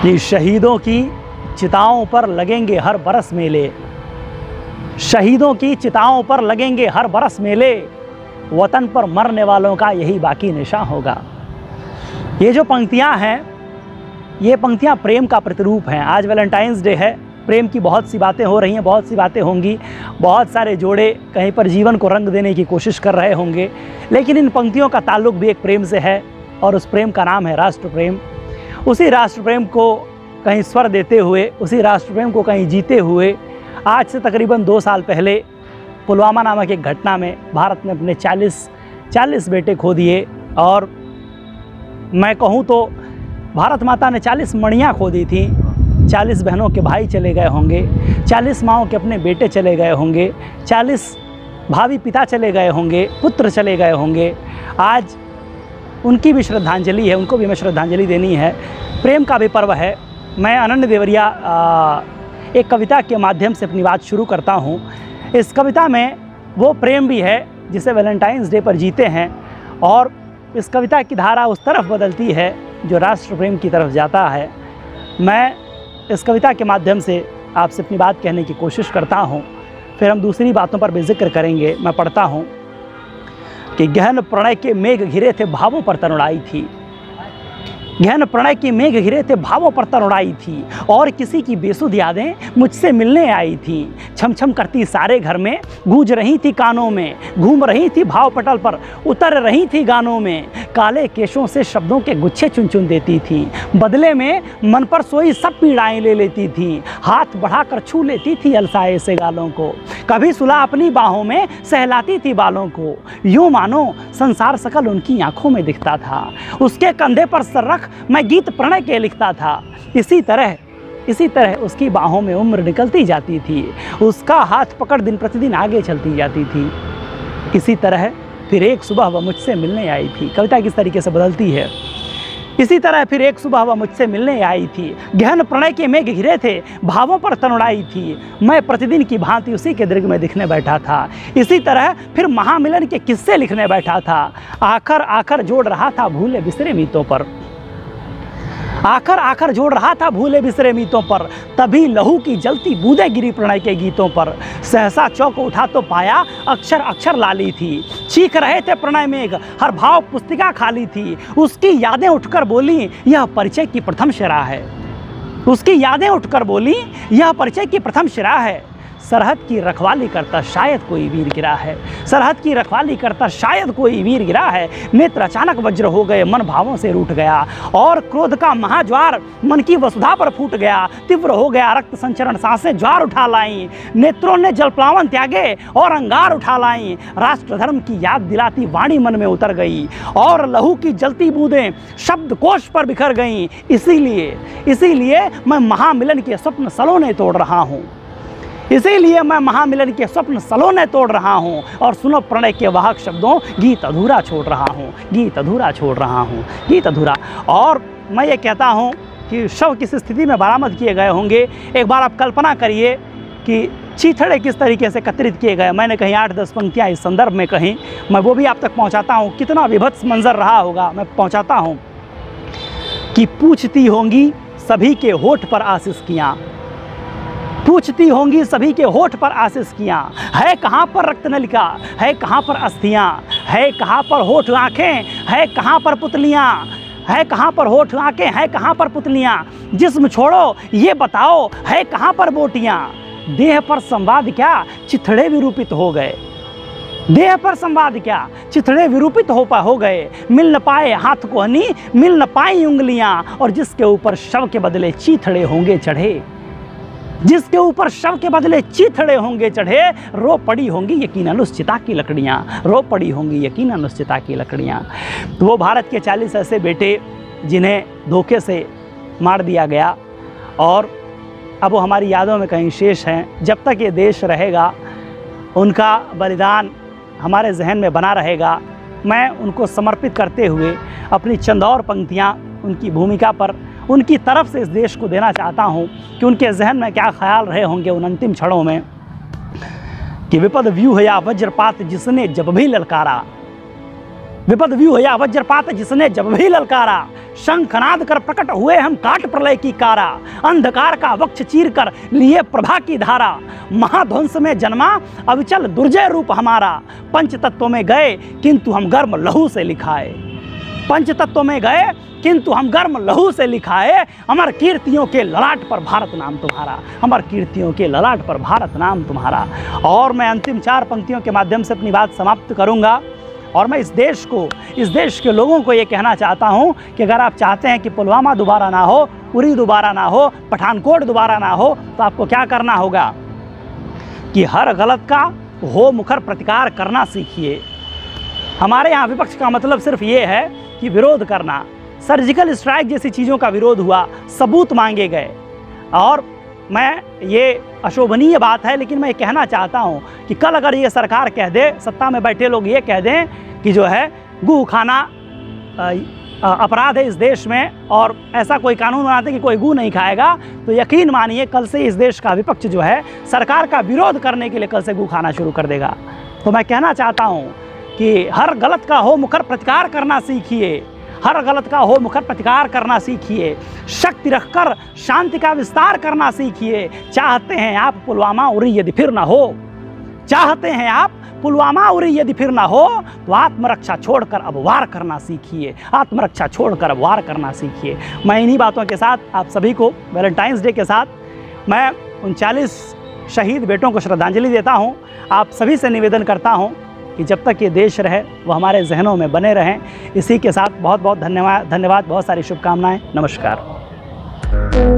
कि शहीदों की चिताओं पर लगेंगे हर बरस मेले, शहीदों की चिताओं पर लगेंगे हर बरस मेले, वतन पर मरने वालों का यही बाकी निशा होगा। ये जो पंक्तियां हैं, ये पंक्तियां प्रेम का प्रतिरूप हैं। आज वैलेंटाइंस डे है, प्रेम की बहुत सी बातें हो रही हैं, बहुत सी बातें होंगी, बहुत सारे जोड़े कहीं पर जीवन को रंग देने की कोशिश कर रहे होंगे, लेकिन इन पंक्तियों का ताल्लुक भी एक प्रेम से है और उस प्रेम का नाम है राष्ट्र प्रेम। उसी राष्ट्र प्रेम को कहीं स्वर देते हुए, उसी राष्ट्र प्रेम को कहीं जीते हुए, आज से तकरीबन 2 साल पहले पुलवामा नामक एक घटना में भारत ने अपने 40 बेटे खो दिए। और मैं कहूँ तो भारत माता ने 40 मणियाँ खो दी थी, 40 बहनों के भाई चले गए होंगे, 40 माँओं के अपने बेटे चले गए होंगे, 40 भावी पिता चले गए होंगे, पुत्र चले गए होंगे। आज उनकी भी श्रद्धांजलि है, उनको भी हमें श्रद्धांजलि देनी है। प्रेम का भी पर्व है। मैं अनन्य देवरिया एक कविता के माध्यम से अपनी बात शुरू करता हूँ। इस कविता में वो प्रेम भी है जिसे वैलेंटाइंस डे पर जीते हैं, और इस कविता की धारा उस तरफ बदलती है जो राष्ट्र प्रेम की तरफ जाता है। मैं इस कविता के माध्यम से आपसे अपनी बात कहने की कोशिश करता हूँ, फिर हम दूसरी बातों पर भी जिक्र करेंगे। मैं पढ़ता हूँ कि गहन प्रणय के मेघ घिरे थे, भावों पर तरुणाई थी। गहन प्रणय के मेघ घिरे थे, भावों पर तरुणाई थी, और किसी की बेसुध यादें मुझसे मिलने आई थी। छम छम करती सारे घर में, गूंज रही थी कानों में, घूम रही थी भाव पटल पर, उतर रही थी गानों में। काले केशों से शब्दों के गुच्छे चुन चुन देती थी, बदले में मन पर सोई सब पीड़ाएं ले लेती थी। हाथ बढ़ाकर छू लेती थी अलसाए से गालों को, कभी सुला अपनी बाहों में सहलाती थी बालों को। यूं मानो संसार सकल उनकी आंखों में दिखता था, उसके कंधे पर सर रख मैं गीत प्रणय के लिखता था। इसी तरह उसकी बाहों में उम्र निकलती जाती थी, उसका हाथ पकड़ दिन प्रतिदिन आगे चलती जाती थी। इसी तरह फिर एक सुबह वह मुझसे मिलने आई थी। कविता किस तरीके से बदलती है। इसी तरह फिर एक सुबह वह मुझसे मिलने आई थी, गहन प्रणय के मेघ घिरे थे, भावों पर तनुड़ाई थी। मैं प्रतिदिन की भांति उसी के दीर्घ में दिखने बैठा था। इसी तरह फिर महामिलन के किस्से लिखने बैठा था। आखर जोड़ रहा था भूले बिसरे मीतों पर, आखर जोड़ रहा था भूले बिसरे मीतों पर। तभी लहू की जलती बूंदें गिरी प्रणय के गीतों पर। सहसा चौक उठा तो पाया अक्षर अक्षर लाली थी। चीख रहे थे प्रणय मेघ, हर भाव पुस्तिका खाली थी। उसकी यादें उठकर बोली यह परिचय की प्रथम शिरा है। उसकी यादें उठकर बोली यह परिचय की प्रथम शिरा है। सरहद की रखवाली करता शायद कोई वीर गिरा है, सरहद की रखवाली करता शायद कोई वीर गिरा है। नेत्र अचानक वज्र हो गए, मन भावों से रूठ गया, और क्रोध का महाज्वार मन की वसुधा पर फूट गया। तीव्र हो गया रक्त संचरण, सांसें ज्वार उठा लाई। नेत्रों ने जलप्लावन त्यागे और अंगार उठा लाई। राष्ट्र धर्म की याद दिलाती वाणी मन में उतर गई, और लहू की जलती बूंदें शब्दकोश पर बिखर गईं। इसीलिए मैं महामिलन के स्वप्न सलोने तोड़ रहा हूँ। इसीलिए मैं महामिलन के स्वप्न सलोने तोड़ रहा हूँ, और सुनो प्रणय के वाहक शब्दों गीत अधूरा छोड़ रहा हूँ, गीत अधूरा छोड़ रहा हूँ, गीत अधूरा। और मैं ये कहता हूँ कि शव किस स्थिति में बरामद किए गए होंगे। एक बार आप कल्पना करिए कि चीथड़े किस तरीके से एकत्रित किए गए। मैंने कहीं 8-10 पंक्तियाँ इस संदर्भ में कहीं, मैं वो भी आप तक पहुँचाता हूँ। कितना विभत्स मंजर रहा होगा, मैं पहुँचाता हूँ। कि पूछती होंगी सभी के होठ पर आशीष-कियाँ, पूछती होंगी सभी के होठ पर आशीष-कियाँ। है कहाँ पर रक्त नलिका, है कहाँ पर अस्थियाँ, है कहाँ पर होठ आँखें, है कहाँ पर पुतलियाँ, है कहाँ पर होठ आँखें, है कहाँ पर पुतलियाँ। जिस्म छोड़ो ये बताओ, है कहाँ पर बोटियाँ। देह पर संवाद क्या चिथड़े विरूपित हो गए, देह पर संवाद क्या चिथड़े विरूपित हो गए। मिल न पाए हाथ को हनी, मिल न पाई उंगलियाँ, और जिसके ऊपर शव के बदले चीथड़े होंगे चढ़े, जिसके ऊपर शव के बदले चीथड़े होंगे चढ़े। रो पड़ी होंगी यकीनन उस चिता की लकड़ियाँ, रो पड़ी होंगी यकीनन उस चिता की लकड़ियाँ। तो वो भारत के 40 ऐसे बेटे जिन्हें धोखे से मार दिया गया, और अब वो हमारी यादों में कहीं शेष हैं। जब तक ये देश रहेगा उनका बलिदान हमारे जहन में बना रहेगा। मैं उनको समर्पित करते हुए अपनी चंद और पंक्तियाँ उनकी भूमिका पर, उनकी तरफ से इस देश को देना चाहता हूं कि उनके जहन में क्या ख्याल रहे होंगे उन अंतिम क्षणों में। कि विपद व्यूह या वज्रपात जिसने जब भी ललकारा, विपद व्यू या वज्रपात जिसने जब भी ललकारा, शंखनाद कर प्रकट हुए हम काट प्रलय की कारा, अंधकार का वक्ष चीर कर लिए प्रभा की धारा, महाध्वंस में जन्मा अविचल दुर्जय रूप हमारा, पंच तत्वों में गए किंतु हम गर्म लहू से लिखाए, पंच तत्वों में गए किंतु हम गर्म लहू से लिखाए, अमर कीर्तियों के ललाट पर भारत नाम तुम्हारा, अमर कीर्तियों के ललाट पर भारत नाम तुम्हारा। और मैं अंतिम 4 पंक्तियों के माध्यम से अपनी बात समाप्त करूंगा। और मैं इस देश के लोगों को ये कहना चाहता हूँ कि अगर आप चाहते हैं कि पुलवामा दोबारा ना हो, उरी दोबारा ना हो, पठानकोट दोबारा ना हो, तो आपको क्या करना होगा कि हर गलत का हो मुखर प्रतिकार करना सीखिए। हमारे यहाँ विपक्ष का मतलब सिर्फ ये है कि विरोध करना। सर्जिकल स्ट्राइक जैसी चीज़ों का विरोध हुआ, सबूत मांगे गए, और मैं ये अशोभनीय बात है, लेकिन मैं ये कहना चाहता हूँ कि कल अगर ये सरकार कह दे, सत्ता में बैठे लोग ये कह दें कि जो है गू खाना अपराध है इस देश में, और ऐसा कोई कानून बनाते कि कोई गू नहीं खाएगा, तो यकीन मानिए कल से इस देश का विपक्ष जो है सरकार का विरोध करने के लिए कल से गू खाना शुरू कर देगा। तो मैं कहना चाहता हूँ कि हर गलत का हो मुखर प्रतिकार करना सीखिए, हर गलत का हो मुखर प्रतिकार करना सीखिए, शक्ति रखकर शांति का विस्तार करना सीखिए। चाहते हैं आप पुलवामा उरी यदि फिर ना हो, चाहते हैं आप पुलवामा उरी यदि फिर ना हो, तो आत्मरक्षा छोड़कर अब वार करना सीखिए, आत्मरक्षा छोड़कर अब वार करना सीखिए। मैं इन्हीं बातों के साथ आप सभी को वैलेंटाइंस डे के साथ मैं 39 शहीद बेटों को श्रद्धांजलि देता हूँ। आप सभी से निवेदन करता हूँ कि जब तक ये देश रहे वो हमारे जहनों में बने रहें। इसी के साथ बहुत बहुत धन्यवाद, बहुत सारी शुभकामनाएं। नमस्कार।